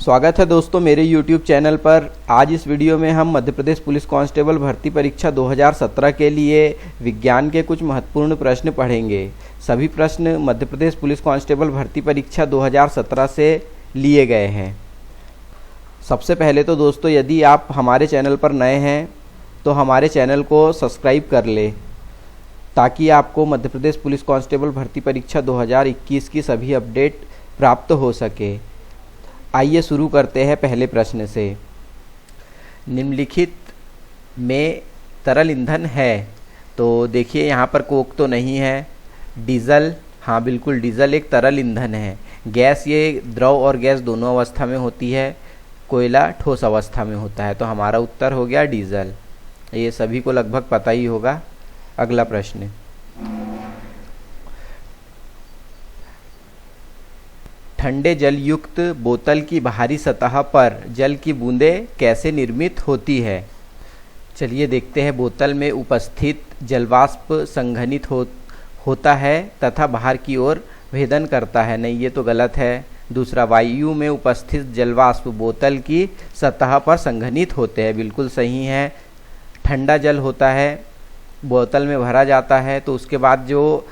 स्वागत है दोस्तों मेरे YouTube चैनल पर। आज इस वीडियो में हम मध्य प्रदेश पुलिस कांस्टेबल भर्ती परीक्षा 2017 के लिए विज्ञान के कुछ महत्वपूर्ण प्रश्न पढ़ेंगे। सभी प्रश्न मध्य प्रदेश पुलिस कांस्टेबल भर्ती परीक्षा 2017 से लिए गए हैं। सबसे पहले तो दोस्तों, यदि आप हमारे चैनल पर नए हैं तो हमारे चैनल को सब्सक्राइब कर लें ताकि आपको मध्य प्रदेश पुलिस कांस्टेबल भर्ती परीक्षा 2021 की सभी अपडेट प्राप्त हो सके। आइए शुरू करते हैं पहले प्रश्न से। निम्नलिखित में तरल ईंधन है, तो देखिए यहाँ पर कोक तो नहीं है। डीजल, हाँ बिल्कुल डीजल एक तरल ईंधन है। गैस, ये द्रव और गैस दोनों अवस्था में होती है। कोयला ठोस अवस्था में होता है। तो हमारा उत्तर हो गया डीजल। ये सभी को लगभग पता ही होगा। अगला प्रश्न, ठंडे जल युक्त बोतल की बाहरी सतह पर जल की बूंदें कैसे निर्मित होती है। चलिए देखते हैं। बोतल में उपस्थित जलवाष्प संघनित होता है तथा बाहर की ओर भेदन करता है। नहीं, ये तो गलत है। दूसरा, वायु में उपस्थित जलवाष्प बोतल की सतह पर संघनित होते हैं। बिल्कुल सही है। ठंडा जल होता है, बोतल में भरा जाता है, तो उसके बाद जो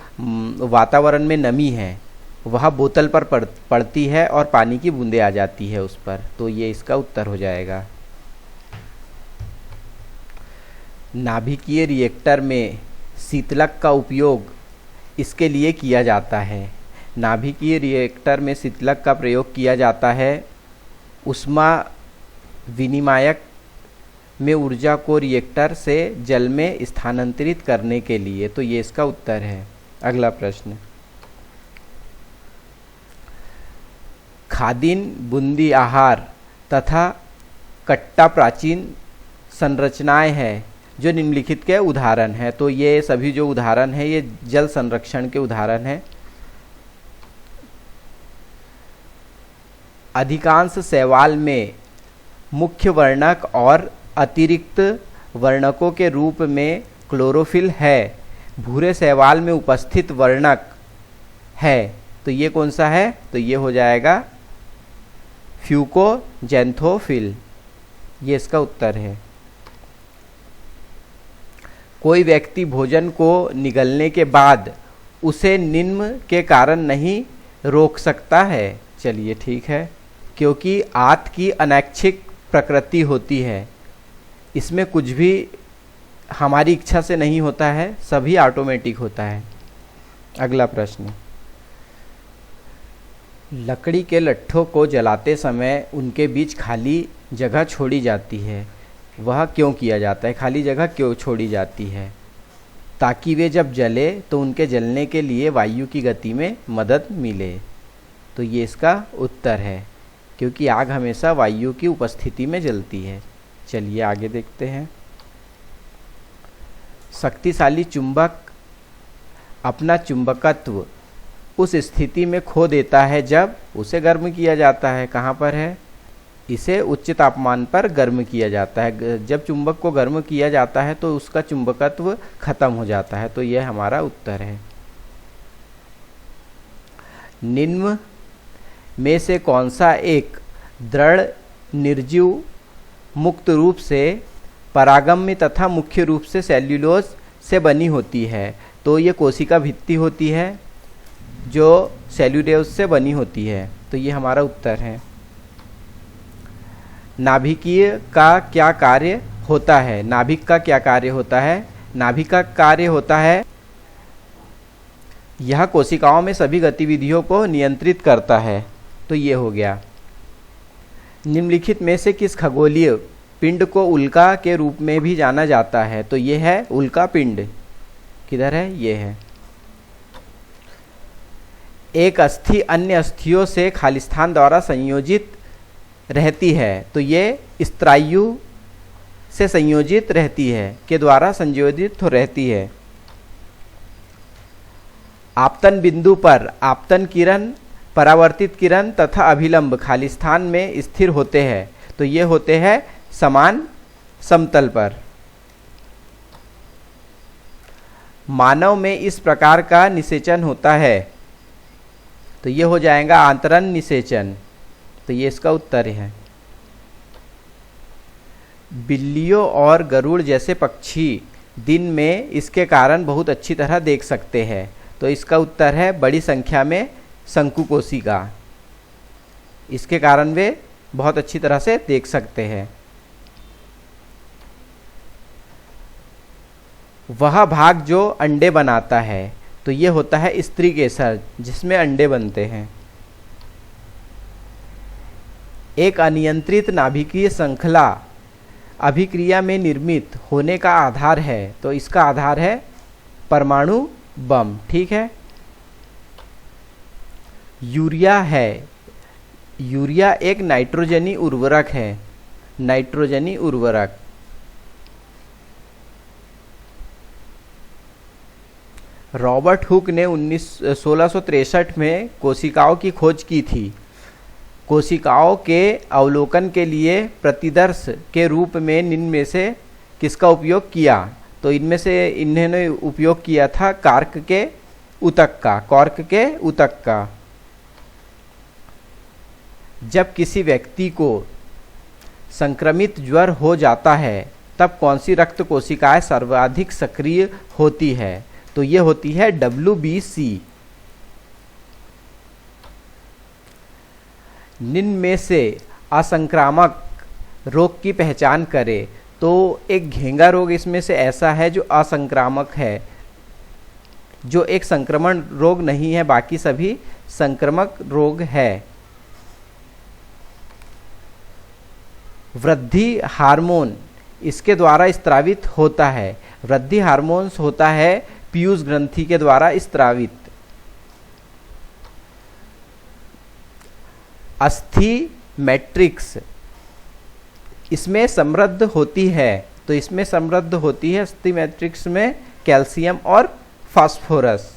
वातावरण में नमी है वह बोतल पर पड़ती है और पानी की बूंदें आ जाती है उस पर। तो ये इसका उत्तर हो जाएगा। नाभिकीय रिएक्टर में शीतलक का उपयोग इसके लिए किया जाता है। नाभिकीय रिएक्टर में शीतलक का प्रयोग किया जाता है ऊष्मा विनिमायक में ऊर्जा को रिएक्टर से जल में स्थानांतरित करने के लिए। तो ये इसका उत्तर है। अगला प्रश्न, खादिन, बूंदी आहार तथा कट्टा प्राचीन संरचनाएं हैं जो निम्नलिखित के उदाहरण हैं। तो ये सभी जो उदाहरण हैं ये जल संरक्षण के उदाहरण हैं। अधिकांश शैवाल में मुख्य वर्णक और अतिरिक्त वर्णकों के रूप में क्लोरोफिल है। भूरे शैवाल में उपस्थित वर्णक है, तो ये कौन सा है? तो ये हो जाएगा फ्यूकोजैंथोफिल। ये इसका उत्तर है। कोई व्यक्ति भोजन को निगलने के बाद उसे निम्न के कारण नहीं रोक सकता है। चलिए ठीक है, क्योंकि आंत की अनैच्छिक प्रकृति होती है। इसमें कुछ भी हमारी इच्छा से नहीं होता है, सभी ऑटोमेटिक होता है। अगला प्रश्न, लकड़ी के लट्ठों को जलाते समय उनके बीच खाली जगह छोड़ी जाती है। वह क्यों किया जाता है? खाली जगह क्यों छोड़ी जाती है? ताकि वे जब जले तो उनके जलने के लिए वायु की गति में मदद मिले। तो ये इसका उत्तर है, क्योंकि आग हमेशा वायु की उपस्थिति में जलती है। चलिए आगे देखते हैं। शक्तिशाली चुंबक अपना चुंबकत्व उस स्थिति में खो देता है जब उसे गर्म किया जाता है। कहाँ पर है? इसे उच्च तापमान पर गर्म किया जाता है। जब चुंबक को गर्म किया जाता है तो उसका चुंबकत्व खत्म हो जाता है। तो यह हमारा उत्तर है। निम्न में से कौन सा एक दृढ़ निर्जीव मुक्त रूप से परागम्य तथा मुख्य रूप से सेल्यूलोज से बनी होती है? तो ये कोशिका भित्ति होती है जो सेल्यूलोज से बनी होती है। तो ये हमारा उत्तर है। नाभिकीय का क्या कार्य होता है? नाभिक का क्या कार्य होता है? नाभिक का कार्य होता है यह कोशिकाओं में सभी गतिविधियों को नियंत्रित करता है। तो ये हो गया। निम्नलिखित में से किस खगोलीय पिंड को उल्का के रूप में भी जाना जाता है? तो ये है उल्का पिंड। किधर है? ये है। एक अस्थि अन्य अस्थियों से खालिस्तान द्वारा संयोजित रहती है। तो ये स्त्रायु से संयोजित रहती है, के द्वारा संयोजित रहती है। आपतन बिंदु पर आपतन किरण, परावर्तित किरण तथा अभिलंब खालिस्तान में स्थिर होते हैं। तो ये होते हैं समान समतल पर। मानव में इस प्रकार का निषेचन होता है। तो ये हो जाएगा आंतरण निषेचन। तो ये इसका उत्तर है। बिल्लियों और गरुड़ जैसे पक्षी दिन में इसके कारण बहुत अच्छी तरह देख सकते हैं, तो इसका उत्तर है बड़ी संख्या में शंकुकोशिका। इसके कारण वे बहुत अच्छी तरह से देख सकते हैं। वह भाग जो अंडे बनाता है, तो ये होता है स्त्री केसर, जिसमें अंडे बनते हैं। एक अनियंत्रित नाभिकीय श्रृंखला अभिक्रिया में निर्मित होने का आधार है, तो इसका आधार है परमाणु बम। ठीक है। यूरिया है, यूरिया एक नाइट्रोजनी उर्वरक है, नाइट्रोजनी उर्वरक। रॉबर्ट हुक ने 1663 में कोशिकाओं की खोज की थी। कोशिकाओं के अवलोकन के लिए प्रतिदर्श के रूप में इनमें में से किसका उपयोग किया? तो इनमें से इन्होंने उपयोग किया था कॉर्क के ऊतक का, कॉर्क के ऊतक का। जब किसी व्यक्ति को संक्रमित ज्वर हो जाता है, तब कौन सी रक्त कोशिकाएं सर्वाधिक सक्रिय होती है? तो ये होती है WBC। निम्न में से असंक्रामक रोग की पहचान करें। तो एक घेंगा रोग इसमें से ऐसा है जो असंक्रामक है, जो एक संक्रमण रोग नहीं है, बाकी सभी संक्रामक रोग है। वृद्धि हार्मोन इसके द्वारा स्त्रावित होता है। वृद्धि हार्मोन्स होता है पीयूष ग्रंथि के द्वारा स्त्रावित। अस्थि मैट्रिक्स इसमें समृद्ध होती है, तो इसमें समृद्ध होती है अस्थि मैट्रिक्स में कैल्शियम और फास्फोरस।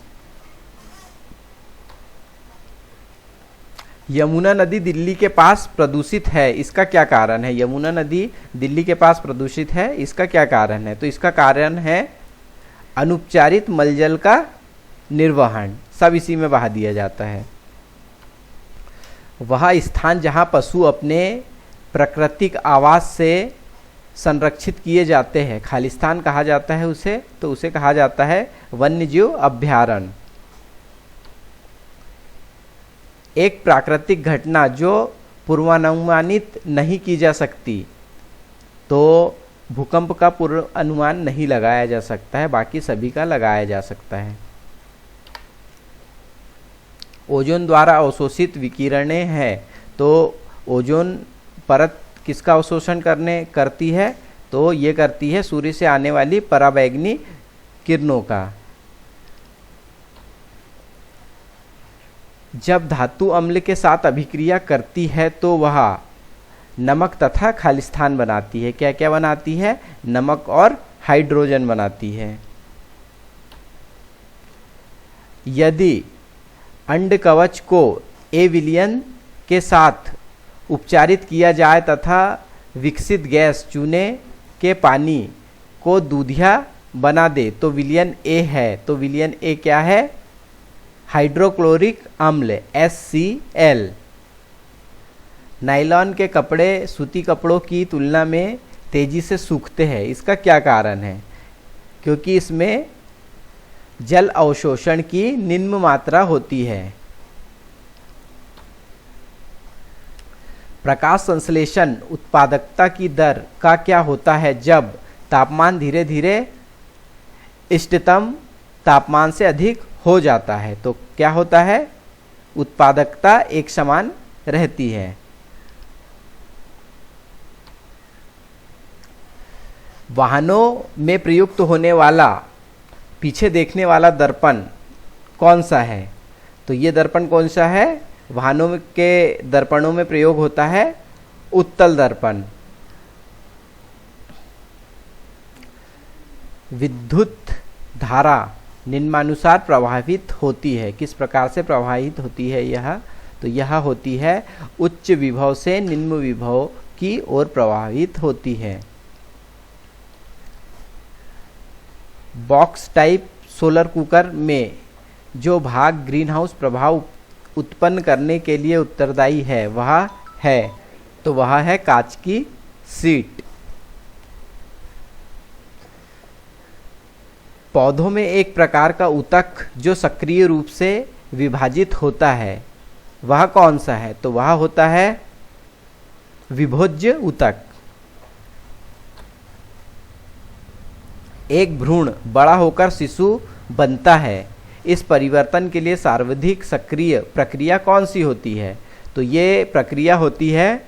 यमुना नदी दिल्ली के पास प्रदूषित है, इसका क्या कारण है? यमुना नदी दिल्ली के पास प्रदूषित है, इसका क्या कारण है? तो इसका कारण है अनुपचारित मलजल का निर्वहन, सब इसी में बहा दिया जाता है। वह स्थान जहाँ पशु अपने प्राकृतिक आवास से संरक्षित किए जाते हैं, खालिस्तान कहा जाता है उसे, तो उसे कहा जाता है वन्यजीव अभयारण्य। एक प्राकृतिक घटना जो पूर्वानुमानित नहीं की जा सकती, तो भूकंप का पूर्वानुमान नहीं लगाया जा सकता है, बाकी सभी का लगाया जा सकता है। ओजोन द्वारा अवशोषित विकिरणें हैं, तो ओजोन परत किसका अवशोषण करती है? तो ये करती है सूर्य से आने वाली पराबैंगनी किरणों का। जब धातु अम्ल के साथ अभिक्रिया करती है तो वह नमक तथा खालिस्तान बनाती है। क्या क्या बनाती है? नमक और हाइड्रोजन बनाती है। यदि अंड कवच को ए विलयन के साथ उपचारित किया जाए तथा विकसित गैस चूने के पानी को दूधिया बना दे, तो विलयन ए है। तो विलयन ए क्या है? हाइड्रोक्लोरिक अम्ल HCl। नायलॉन के कपड़े सूती कपड़ों की तुलना में तेजी से सूखते हैं, इसका क्या कारण है? क्योंकि इसमें जल अवशोषण की निम्न मात्रा होती है। प्रकाश संश्लेषण उत्पादकता की दर का क्या होता है जब तापमान धीरे धीरे इष्टतम तापमान से अधिक हो जाता है? तो क्या होता है? उत्पादकता एक समान रहती है। वाहनों में प्रयुक्त होने वाला पीछे देखने वाला दर्पण कौन सा है? तो ये दर्पण कौन सा है? वाहनों के दर्पणों में प्रयोग होता है उत्तल दर्पण। विद्युत धारा निम्नानुसार प्रभावित होती है। किस प्रकार से प्रभावित होती है यह? तो यह होती है उच्च विभव से निम्न विभव की ओर प्रभावित होती है। बॉक्स टाइप सोलर कुकर में जो भाग ग्रीन हाउस प्रभाव उत्पन्न करने के लिए उत्तरदायी है वह है, तो वह है कांच की सीट। पौधों में एक प्रकार का ऊतक जो सक्रिय रूप से विभाजित होता है, वह कौन सा है? तो वह होता है विभोज्य ऊतक। एक भ्रूण बड़ा होकर शिशु बनता है, इस परिवर्तन के लिए सर्वाधिक सक्रिय प्रक्रिया कौन सी होती है? तो ये प्रक्रिया होती है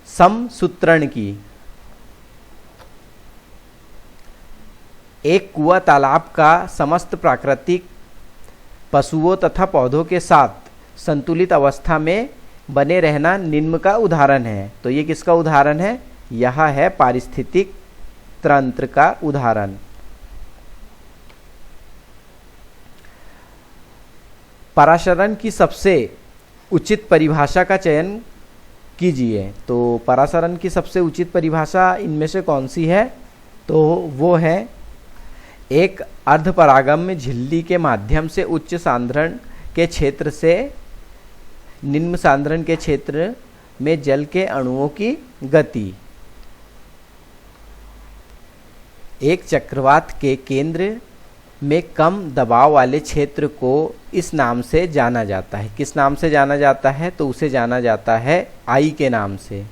समसूत्रण की। एक कुआं तालाब का समस्त प्राकृतिक पशुओं तथा पौधों के साथ संतुलित अवस्था में बने रहना निम्न का उदाहरण है। तो ये किसका उदाहरण है? यह है पारिस्थितिक तंत्र का उदाहरण। पराशरण की सबसे उचित परिभाषा का चयन कीजिए। तो पराशरण की सबसे उचित परिभाषा इनमें से कौन सी है? तो वो है एक अर्धपरागम्य झिल्ली के माध्यम से उच्च सांद्रण के क्षेत्र से निम्न सांद्रण के क्षेत्र में जल के अणुओं की गति। एक चक्रवात के केंद्र में कम दबाव वाले क्षेत्र को इस नाम से जाना जाता है। किस नाम से जाना जाता है? तो उसे जाना जाता है आई के नाम से।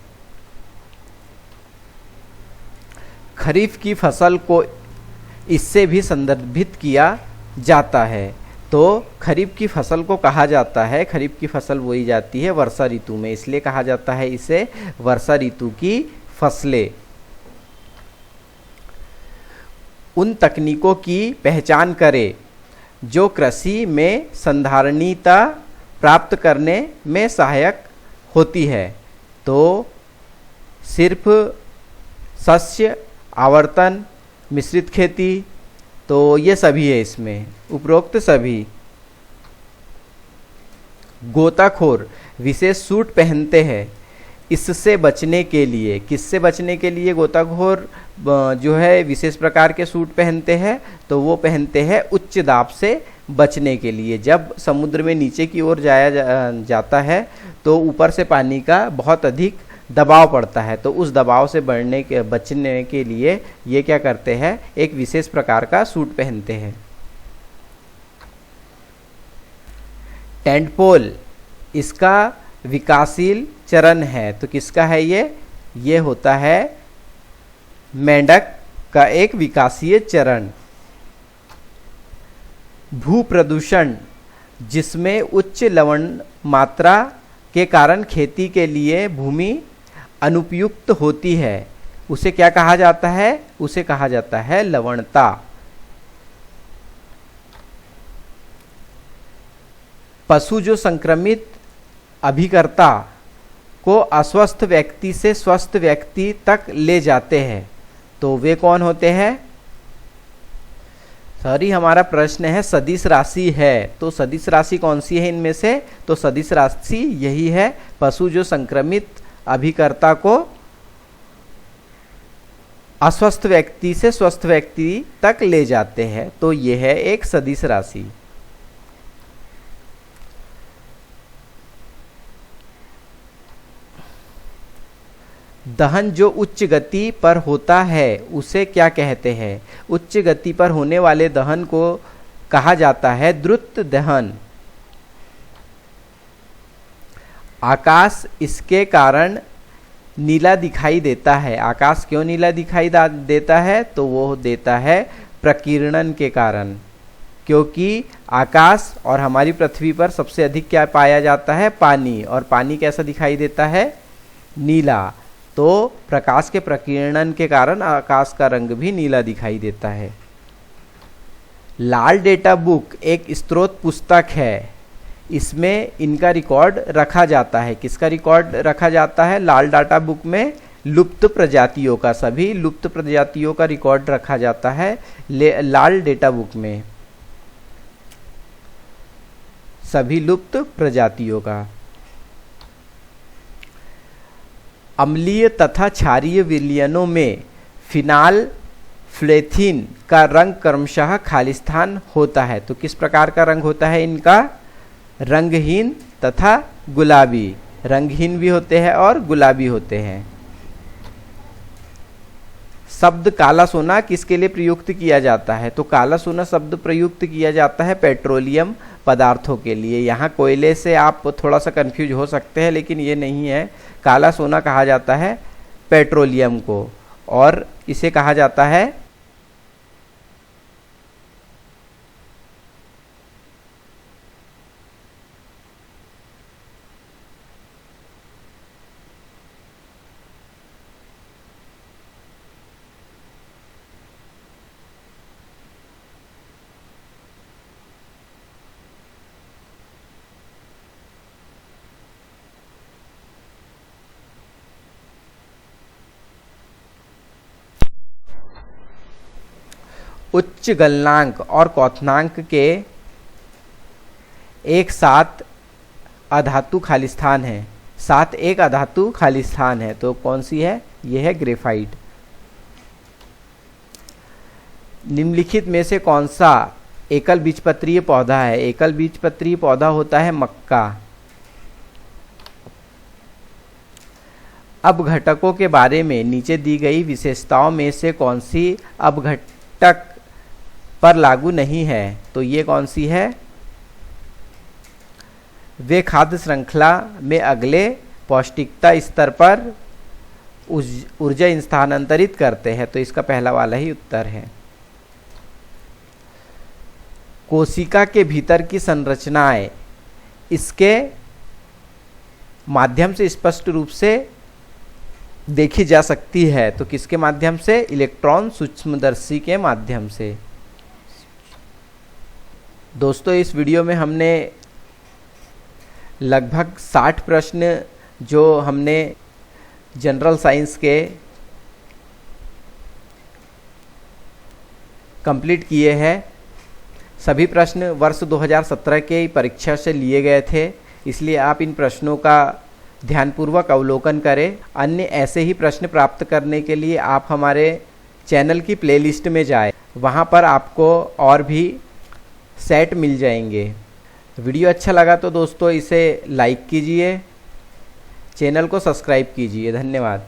खरीफ की फसल को इससे भी संदर्भित किया जाता है। तो खरीफ की फसल को कहा जाता है, खरीफ की फसल बोई जाती है वर्षा ऋतु में, इसलिए कहा जाता है इसे वर्षा ऋतु की फसलें। उन तकनीकों की पहचान करें जो कृषि में संधारणीयता प्राप्त करने में सहायक होती है। तो सिर्फ शस्य आवर्तन, मिश्रित खेती, तो ये सभी है इसमें, उपरोक्त सभी। गोताखोर विशेष सूट पहनते हैं इससे बचने के लिए। किससे बचने के लिए गोताखोर जो है विशेष प्रकार के सूट पहनते हैं? तो वो पहनते हैं उच्च दाब से बचने के लिए। जब समुद्र में नीचे की ओर जाता है तो ऊपर से पानी का बहुत अधिक दबाव पड़ता है, तो उस दबाव से बचने के लिए ये क्या करते हैं? एक विशेष प्रकार का सूट पहनते हैं। टेंटपोल इसका विकासशील चरण है। तो किसका है ये? ये होता है मेंढक का एक विकासीय चरण। भू प्रदूषण जिसमें उच्च लवण मात्रा के कारण खेती के लिए भूमि अनुपयुक्त होती है, उसे क्या कहा जाता है? उसे कहा जाता है लवणता। पशु जो संक्रमित अभिकर्ता को अस्वस्थ व्यक्ति से स्वस्थ व्यक्ति तक ले जाते हैं, तो वे कौन होते हैं? सॉरी, हमारा प्रश्न है सदिश राशि है, तो सदिश राशि कौन सी है इनमें से? तो सदिश राशि यही है, पशु जो संक्रमित अभिकर्ता को अस्वस्थ व्यक्ति से स्वस्थ व्यक्ति तक ले जाते हैं, तो यह है एक सदिश राशि। दहन जो उच्च गति पर होता है उसे क्या कहते हैं? उच्च गति पर होने वाले दहन को कहा जाता है द्रुत दहन। आकाश इसके कारण नीला दिखाई देता है। आकाश क्यों नीला दिखाई देता है? तो वो देता है प्रकीर्णन के कारण, क्योंकि आकाश और हमारी पृथ्वी पर सबसे अधिक क्या पाया जाता है? पानी, और पानी कैसा दिखाई देता है? नीला। तो प्रकाश के प्रकीर्णन के कारण आकाश का रंग भी नीला दिखाई देता है। लाल डेटा बुक एक स्रोत पुस्तक है, इसमें इनका रिकॉर्ड रखा जाता है। किसका रिकॉर्ड रखा जाता है? लाल डाटा बुक में लुप्त प्रजातियों का, सभी लुप्त प्रजातियों का रिकॉर्ड रखा जाता है लाल डेटा बुक में, सभी लुप्त प्रजातियों का। अम्लीय तथा क्षारीय विलयनों में फिनाल फ्लेथिन का रंग क्रमशः खालिस्तान होता है। तो किस प्रकार का रंग होता है इनका? रंगहीन तथा गुलाबी। रंगहीन भी होते हैं और गुलाबी होते हैं। शब्द काला सोना किसके लिए प्रयुक्त किया जाता है? तो काला सोना शब्द प्रयुक्त किया जाता है पेट्रोलियम पदार्थों के लिए। यहाँ कोयले से आप थोड़ा सा कंफ्यूज हो सकते हैं, लेकिन ये नहीं है। काला सोना कहा जाता है पेट्रोलियम को, और इसे कहा जाता है उच्च गलनांक और क्वथनांक के एक साथ अधातु खालिस्तान है। साथ एक अधातु खालिस्तान है, तो कौन सी है? यह है ग्रेफाइट। निम्नलिखित में से कौन सा एकल बीजपत्रीय पौधा है? एकल बीजपत्रीय पौधा होता है मक्का। अपघटकों के बारे में नीचे दी गई विशेषताओं में से कौन सी अपघटक पर लागू नहीं है? तो ये कौन सी है? वे खाद्य श्रृंखला में अगले पौष्टिकता स्तर पर ऊर्जा स्थानांतरित करते हैं, तो इसका पहला वाला ही उत्तर है। कोशिका के भीतर की संरचनाएं इसके माध्यम से स्पष्ट रूप से देखी जा सकती है, तो किसके माध्यम से? इलेक्ट्रॉन सूक्ष्मदर्शी के माध्यम से। दोस्तों, इस वीडियो में हमने लगभग 60 प्रश्न जो हमने जनरल साइंस के कंप्लीट किए हैं। सभी प्रश्न वर्ष 2017 के परीक्षा से लिए गए थे, इसलिए आप इन प्रश्नों का ध्यानपूर्वक अवलोकन करें। अन्य ऐसे ही प्रश्न प्राप्त करने के लिए आप हमारे चैनल की प्लेलिस्ट में जाएं, वहां पर आपको और भी सेट मिल जाएंगे। वीडियो अच्छा लगा तो दोस्तों इसे लाइक कीजिए, चैनल को सब्सक्राइब कीजिए। धन्यवाद।